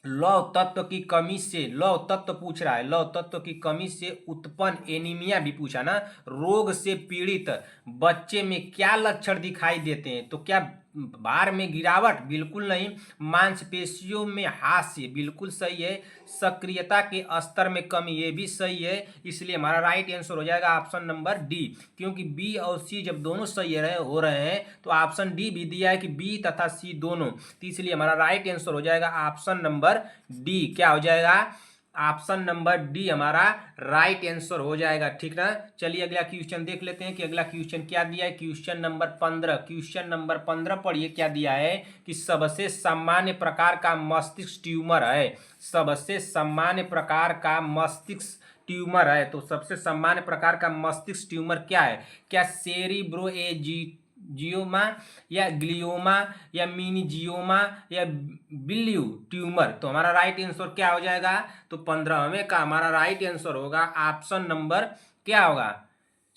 लौह तत्व की कमी से, लौह तत्व पूछ रहा है, लौह तत्व की कमी से उत्पन्न एनीमिया भी पूछा ना, रोग से पीड़ित बच्चे में क्या लक्षण दिखाई देते हैं? तो क्या भार में गिरावट? बिल्कुल नहीं। मांसपेशियों में हास्य? बिल्कुल सही है। सक्रियता के स्तर में कमी? ये भी सही है। इसलिए हमारा राइट आंसर हो जाएगा ऑप्शन नंबर डी। क्योंकि बी और सी जब दोनों सही हो रहे हैं तो ऑप्शन डी भी दिया है कि बी तथा सी दोनों, तो इसलिए हमारा राइट आंसर हो जाएगा ऑप्शन नंबर डी। क्या हो जाएगा? ऑप्शन नंबर डी हमारा राइट आंसर हो जाएगा, ठीक ना। चलिए अगला क्वेश्चन देख लेते हैं कि अगला क्वेश्चन क्या दिया है। क्वेश्चन नंबर 15, क्वेश्चन नंबर 15 पढ़िए क्या दिया है कि सबसे सामान्य प्रकार का मस्तिष्क ट्यूमर है। सबसे सामान्य प्रकार का मस्तिष्क ट्यूमर है। तो सबसे सामान्य प्रकार का मस्तिष्क ट्यूमर क्या है? क्या सेरिब्रोएजियोमा, या ग्लियोमा, या मिनीजियोमा, या बिल्यू ट्यूमर? तो हमारा राइट आंसर क्या हो जाएगा? तो 15वें का हमारा राइट आंसर होगा ऑप्शन नंबर क्या होगा?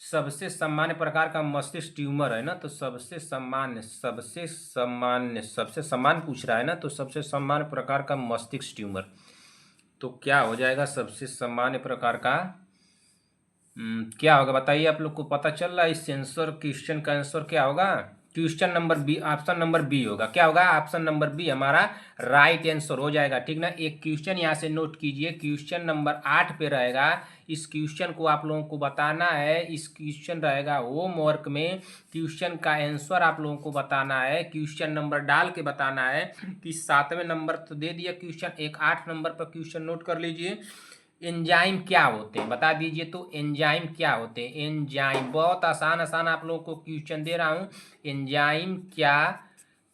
सबसे सामान्य प्रकार का मस्तिष्क ट्यूमर है ना, तो सबसे सामान्य पूछ रहा है ना, तो सबसे सामान्य प्रकार का मस्तिष्क ट्यूमर तो क्या हो जाएगा? सबसे सामान्य प्रकार का क्या होगा बताइए? आप लोग को पता चल रहा है इस सेंसर क्वेश्चन का आंसर क्या होगा? Question number B, option number B होगा। क्या होगा? ऑप्शन नंबर बी हमारा राइट आंसर हो जाएगा, ठीक ना। एक क्वेश्चन यहाँ से नोट कीजिए, क्वेश्चन नंबर 8 पे रहेगा। इस क्वेश्चन को आप लोगों को बताना है। इस क्वेश्चन रहेगा होमवर्क में। क्वेश्चन का आंसर आप लोगों को बताना है, क्वेश्चन नंबर डाल के बताना है कि 7वें नंबर तो दे दिया क्वेश्चन, एक 8 नंबर पर क्वेश्चन नोट कर लीजिए। एंजाइम क्या होते हैं बता दीजिए। तो एंजाइम क्या होते हैं? एंजाइम बहुत आसान आसान आप लोगों को क्वेश्चन दे रहा हूं। एंजाइम क्या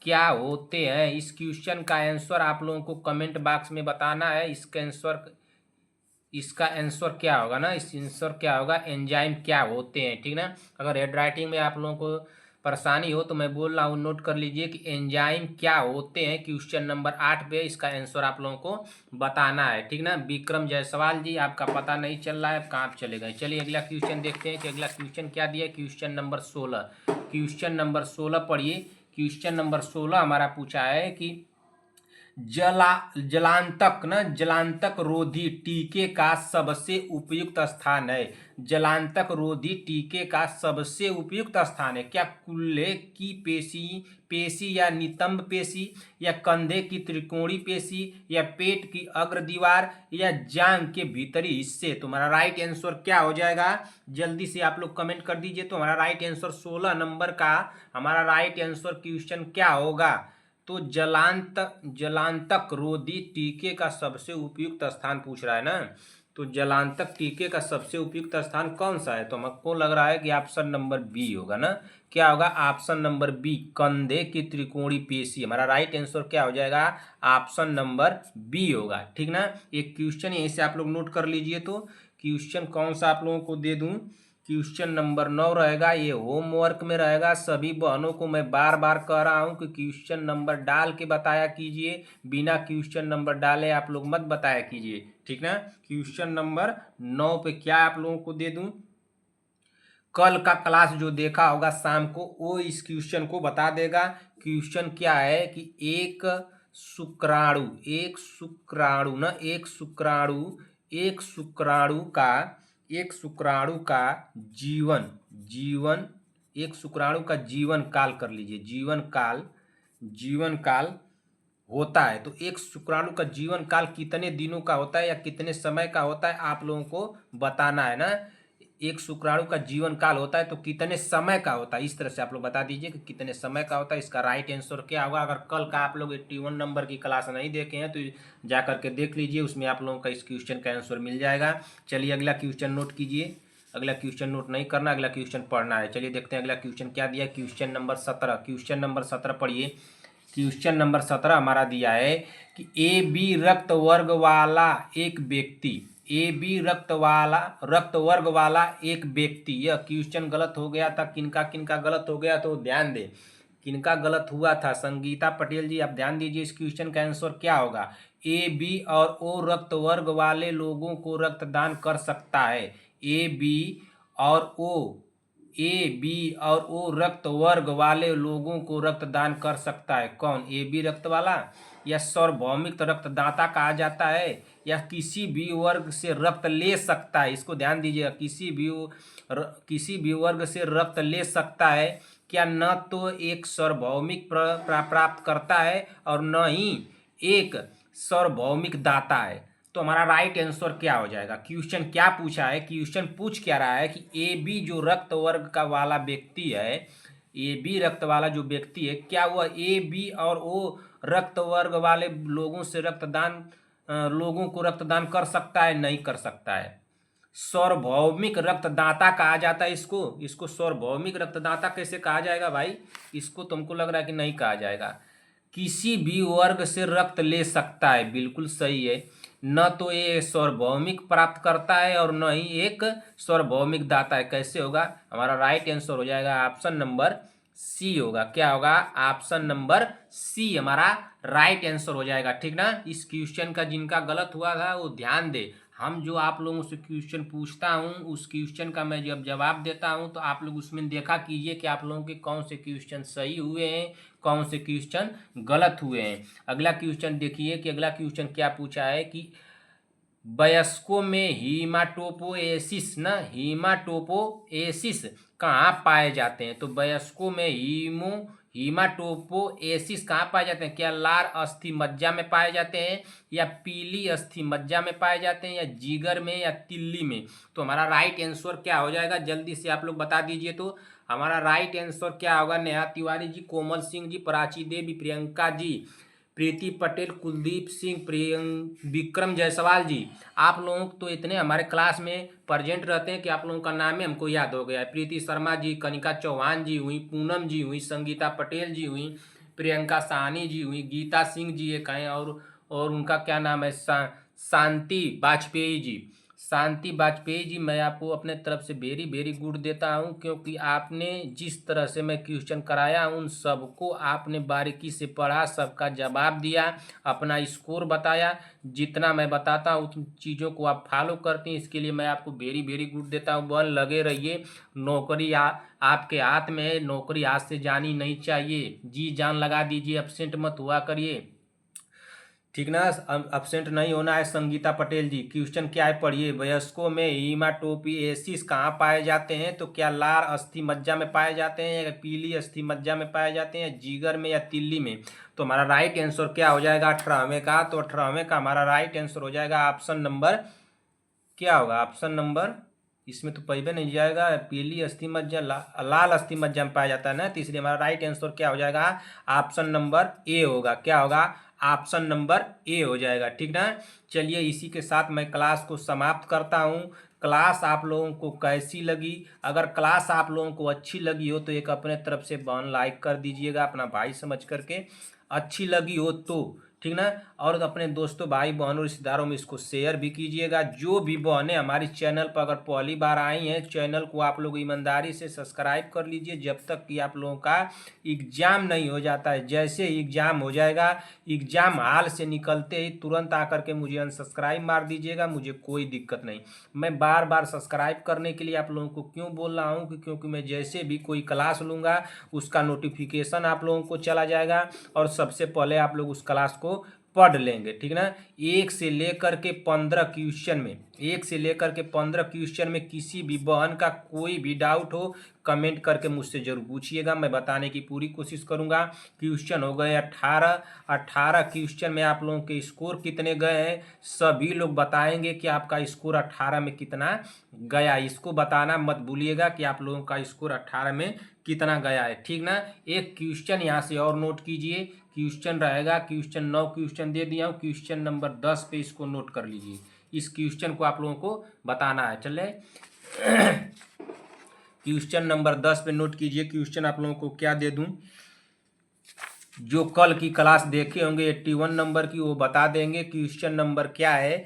क्या होते हैं? इस क्वेश्चन का आंसर आप लोगों को कमेंट बॉक्स में बताना है। इसका आंसर क्या होगा ना, इस आंसर क्या होगा? एंजाइम क्या होते हैं, ठीक ना। अगर हेड राइटिंग में आप लोगों को परेशानी हो तो मैं बोल रहा हूँ, नोट कर लीजिए कि एंजाइम क्या होते हैं। क्वेश्चन नंबर 8 पे इसका आंसर आप लोगों को बताना है, ठीक ना। विक्रम जायसवाल जी, आपका पता नहीं चल रहा है, अब कहाँ चले गए। चलिए अगला क्वेश्चन देखते हैं कि अगला क्वेश्चन क्या दिया है। क्वेश्चन नंबर 16, क्वेश्चन नंबर 16 पढ़िए। क्वेश्चन नंबर 16 हमारा पूछा है कि जलांतक रोधी टीके का सबसे उपयुक्त स्थान है। जलांतक रोधी टीके का सबसे उपयुक्त स्थान है क्या कुल्ले की पेशी या नितंब पेशी, या कंधे की त्रिकोणी पेशी, या पेट की अग्र दीवार, या जांग के भीतरी हिस्से। तुम्हारा राइट आंसर क्या हो जाएगा, जल्दी से आप लोग कमेंट कर दीजिए। तो हमारा राइट आंसर 16 नंबर का हमारा राइट आंसर क्वेश्चन क्या होगा। तो जलांतक रोधी टीके का सबसे उपयुक्त स्थान पूछ रहा है ना। तो जलांतक टीके का सबसे उपयुक्त स्थान कौन सा है, तो हमको लग रहा है कि ऑप्शन नंबर बी होगा ना। क्या होगा, ऑप्शन नंबर बी, कंधे की त्रिकोणी पेशी। हमारा राइट आंसर क्या हो जाएगा, ऑप्शन नंबर बी होगा, ठीक ना। एक क्वेश्चन यहीं से आप लोग नोट कर लीजिए। तो क्वेश्चन कौन सा आप लोगों को दे दूं, क्वेश्चन नंबर 9 रहेगा, ये होमवर्क में रहेगा। सभी बहनों को मैं बार बार कह रहा हूं कि क्वेश्चन नंबर डाल के बताया कीजिए, बिना क्वेश्चन नंबर डाले आप लोग मत बताया कीजिए, ठीक ना। क्वेश्चन नंबर 9 पे क्या आप लोगों को दे दूं, कल का क्लास जो देखा होगा शाम को वो इस क्वेश्चन को बता देगा। क्वेश्चन क्या है कि एक शुक्राणु का जीवन काल कर लीजिए, जीवन काल होता है। तो एक शुक्राणु का जीवन काल कितने दिनों का होता है या कितने समय का होता है, आप लोगों को बताना है ना। एक शुक्राणु का जीवन काल होता है तो कितने समय का होता है, इस तरह से आप लोग बता दीजिए कि कितने समय का होता है। इसका राइट आंसर क्या होगा। अगर कल का आप लोग 81 नंबर की क्लास नहीं देखे हैं तो जा करके देख लीजिए, उसमें आप लोगों का इस क्वेश्चन का आंसर मिल जाएगा। चलिए अगला क्वेश्चन नोट कीजिए। अगला क्वेश्चन नोट नहीं करना, अगला क्वेश्चन पढ़ना है। चलिए देखते हैं अगला क्वेश्चन क्या दिया। क्वेश्चन नंबर 17, क्वेश्चन नंबर 17 पढ़िए। क्वेश्चन नंबर 17 हमारा दिया है कि ए बी रक्त वर्ग वाला एक व्यक्ति, यह क्वेश्चन गलत हो गया था। किनका किनका गलत हो गया तो ध्यान दे, किनका गलत हुआ था। संगीता पटेल जी, आप ध्यान दीजिए इस क्वेश्चन का आंसर क्या होगा। ए बी और ओ रक्त वर्ग वाले लोगों को रक्तदान कर सकता है। ए बी और ओ रक्त वर्ग वाले लोगों को रक्तदान कर सकता है। कौन, ए बी रक्त वाला, या सार्वभौमिक रक्तदाता कहा जाता है, या किसी भी वर्ग से रक्त ले सकता है। इसको ध्यान दीजिएगा, किसी भी वर्ग से रक्त ले सकता है क्या, न तो एक सार्वभौमिक प्राप्त करता है और न ही एक सार्वभौमिक दाता है। तो हमारा राइट आंसर क्या हो जाएगा। क्वेश्चन क्या पूछा है, क्वेश्चन पूछ क्या रहा है कि ए बी जो रक्त वर्ग का वाला व्यक्ति है, ए बी रक्त वाला जो व्यक्ति है, क्या वह ए बी और ओ रक्त वर्ग वाले लोगों को रक्तदान कर सकता है, नहीं कर सकता है। सार्वभौमिक रक्तदाता कहा जाता है इसको सार्वभौमिक रक्तदाता कैसे कहा जाएगा भाई, इसको तुमको लग रहा है कि नहीं कहा जाएगा। किसी भी वर्ग से रक्त ले सकता है, बिल्कुल सही है। न तो ये सार्वभौमिक प्राप्त करता है और न ही एक सार्वभौमिक दाता है। कैसे होगा, हमारा राइट आंसर हो जाएगा ऑप्शन नंबर सी होगा। क्या होगा, ऑप्शन नंबर सी हमारा राइट आंसर हो जाएगा, ठीक ना। इस क्वेश्चन का जिनका गलत हुआ था वो ध्यान दे। हम जो आप लोगों से क्वेश्चन पूछता हूँ उस क्वेश्चन का मैं जब जवाब देता हूँ तो आप लोग उसमें देखा कीजिए कि आप लोगों के कौन से क्वेश्चन सही हुए हैं, कौन से क्वेश्चन गलत हुए हैं। अगला क्वेश्चन देखिए कि अगला क्वेश्चन क्या पूछा है कि वयस्कों में हीमाटोपोएसिस कहाँ पाए जाते हैं। तो वयस्कों में हीमाटोपोएसिस कहाँ पाए जाते हैं, क्या लार अस्थि मज्जा में पाए जाते हैं, या पीली अस्थि मज्जा में पाए जाते हैं, या जिगर में, या तिल्ली में। तो हमारा राइट आंसर क्या हो जाएगा, जल्दी से आप लोग बता दीजिए। तो हमारा राइट आंसर क्या होगा, नेहा तिवारी जी, कोमल सिंह जी, प्राची देवी, प्रियंका जी, प्रीति पटेल, कुलदीप सिंह, विक्रम जायसवाल जी। आप लोग तो इतने हमारे क्लास में प्रेजेंट रहते हैं कि आप लोगों का नाम ही हमको याद हो गया है। प्रीति शर्मा जी, कनिका चौहान जी हुई, पूनम जी हुई, संगीता पटेल जी हुई, प्रियंका साहनी जी हुई, गीता सिंह जी एक हैं, और उनका क्या नाम है, शांति वाजपेयी जी। शांति वाजपेयी जी, मैं आपको अपने तरफ से वेरी वेरी गुड देता हूं, क्योंकि आपने जिस तरह से मैं क्वेश्चन कराया उन सबको आपने बारीकी से पढ़ा, सबका जवाब दिया, अपना स्कोर बताया। जितना मैं बताता हूँ उन चीज़ों को आप फॉलो करते हैं, इसके लिए मैं आपको वेरी वेरी गुड देता हूँ। बन लगे रहिए, नौकरी आपके हाथ में है, नौकरी आज से जानी नहीं चाहिए, जी जान लगा दीजिए, एब्सेंट मत हुआ करिए, ठीक ना। अब्सेंट नहीं होना है। संगीता पटेल जी, क्वेश्चन क्या है पढ़िए। वयस्कों में हीमाटोपिएसिस कहाँ पाए जाते हैं? तो क्या लार अस्थि मज्जा में पाए जाते हैं, या पीली अस्थि मज्जा में पाए जाते हैं, जिगर में, या तिल्ली में? तो हमारा राइट आंसर क्या हो जाएगा 18वें का? तो 18वें का हमारा राइट आंसर हो जाएगा ऑप्शन नंबर, क्या होगा ऑप्शन नंबर, इसमें तो पहले नहीं जाएगा, पीली अस्थि मज्जा लाल अस्थि मज्जा में पाया जाता है ना, तो इसलिए हमारा राइट आंसर क्या हो जाएगा? ऑप्शन नंबर ए होगा। क्या होगा? ऑप्शन नंबर ए हो जाएगा, ठीक ना। चलिए इसी के साथ मैं क्लास को समाप्त करता हूँ। क्लास आप लोगों को कैसी लगी? अगर क्लास आप लोगों को अच्छी लगी हो तो एक अपने तरफ से बन लाइक कर दीजिएगा, अपना भाई समझ करके। अच्छी लगी हो तो, ठीक ना, और अपने दोस्तों भाई बहनों रिश्तेदारों में इसको शेयर भी कीजिएगा। जो भी बहनें हमारी चैनल पर अगर पहली बार आई हैं, चैनल को आप लोग ईमानदारी से सब्सक्राइब कर लीजिए, जब तक कि आप लोगों का एग्जाम नहीं हो जाता है। जैसे ही एग्जाम हो जाएगा, एग्जाम हाल से निकलते ही तुरंत आकर के मुझे अनसब्सक्राइब मार दीजिएगा, मुझे कोई दिक्कत नहीं। मैं बार बार सब्सक्राइब करने के लिए आप लोगों को क्यों बोल रहा हूँ, क्योंकि मैं जैसे भी कोई क्लास लूँगा उसका नोटिफिकेशन आप लोगों को चला जाएगा, और सबसे पहले आप लोग उस क्लास को पढ़ लेंगे, ठीक ना। 1 से लेकर के 15 क्वेश्चन में, 1 से लेकर के 15 क्वेश्चन में किसी भी बहन का कोई भी डाउट हो, कमेंट करके मुझसे जरूर पूछिएगा, मैं बताने की पूरी कोशिश करूंगा। क्वेश्चन हो गए 18 क्वेश्चन में आप लोगों के स्कोर कितने गए हैं, सभी लोग बताएंगे कि आपका स्कोर 18 में कितना गया। इसको बताना मत भूलिएगा कि आप लोगों का स्कोर 18 में कितना गया है, ठीक ना। एक क्वेश्चन यहाँ से और नोट कीजिए, क्वेश्चन रहेगा, क्वेश्चन 9 क्वेश्चन दे दिया हूँ, क्वेश्चन नंबर 10 पे इसको नोट कर लीजिए। इस क्वेश्चन को आप लोगों को बताना है। चले क्वेश्चन नंबर 10 पे नोट कीजिए। क्वेश्चन आप लोगों को क्या दे दूं, जो कल की क्लास देखे होंगे 81 नंबर की, वो बता देंगे। क्वेश्चन नंबर क्या है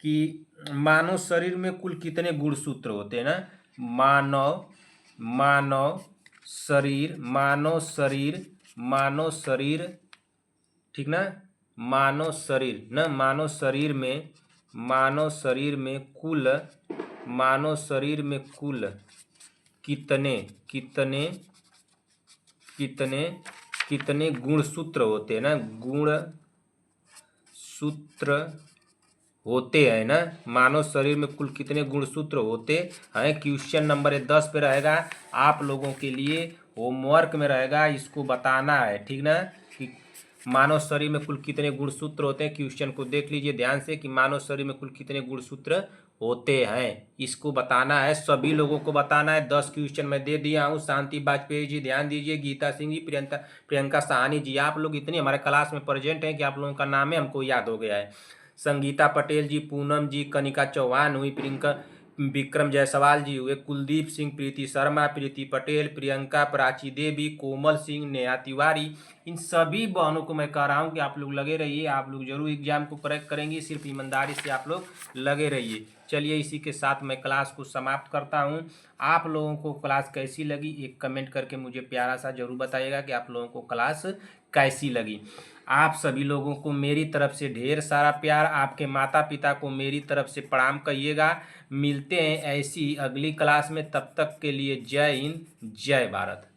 कि मानव शरीर में कुल कितने गुणसूत्र होते हैं ना। मानव शरीर, ठीक ना। मानव शरीर में कुल कितने गुणसूत्र होते हैं ना, गुणसूत्र होते हैं ना। मानव शरीर में कुल कितने गुणसूत्र होते हैं। क्वेश्चन नंबर 10 पे रहेगा, आप लोगों के लिए होमवर्क में रहेगा, इसको बताना है, ठीक ना, कि मानव शरीर में कुल कितने गुणसूत्र होते हैं। क्वेश्चन को देख लीजिए ध्यान से कि मानव शरीर में कुल कितने गुणसूत्र होते हैं, इसको बताना है, सभी लोगों को बताना है। 10 क्वेश्चन मैं दे दिया हूँ। शांति वाजपेयी जी ध्यान दीजिए, गीता सिंह जी, प्रियंका साहनी जी, आप लोग इतनी हमारे क्लास में प्रेजेंट हैं कि आप लोगों का नाम है हमको याद हो गया है। संगीता पटेल जी, पूनम जी, कनिका चौहान हुई, प्रियंका, विक्रम जायसवाल जी हुए, कुलदीप सिंह, प्रीति शर्मा, प्रीति पटेल, प्रियंका, प्राची देवी, कोमल सिंह, नेहा तिवारी, इन सभी बहनों को मैं कह रहा हूँ कि आप लोग लगे रहिए, आप लोग जरूर एग्जाम को क्रैक करेंगे, सिर्फ ईमानदारी से आप लोग लगे रहिए। चलिए इसी के साथ मैं क्लास को समाप्त करता हूँ। आप लोगों को क्लास कैसी लगी एक कमेंट करके मुझे प्यारा सा जरूर बताइएगा कि आप लोगों को क्लास कैसी लगी। आप सभी लोगों को मेरी तरफ से ढेर सारा प्यार, आपके माता पिता को मेरी तरफ से प्रणाम कहिएगा। मिलते हैं ऐसी अगली क्लास में, तब तक के लिए जय हिंद, जय भारत।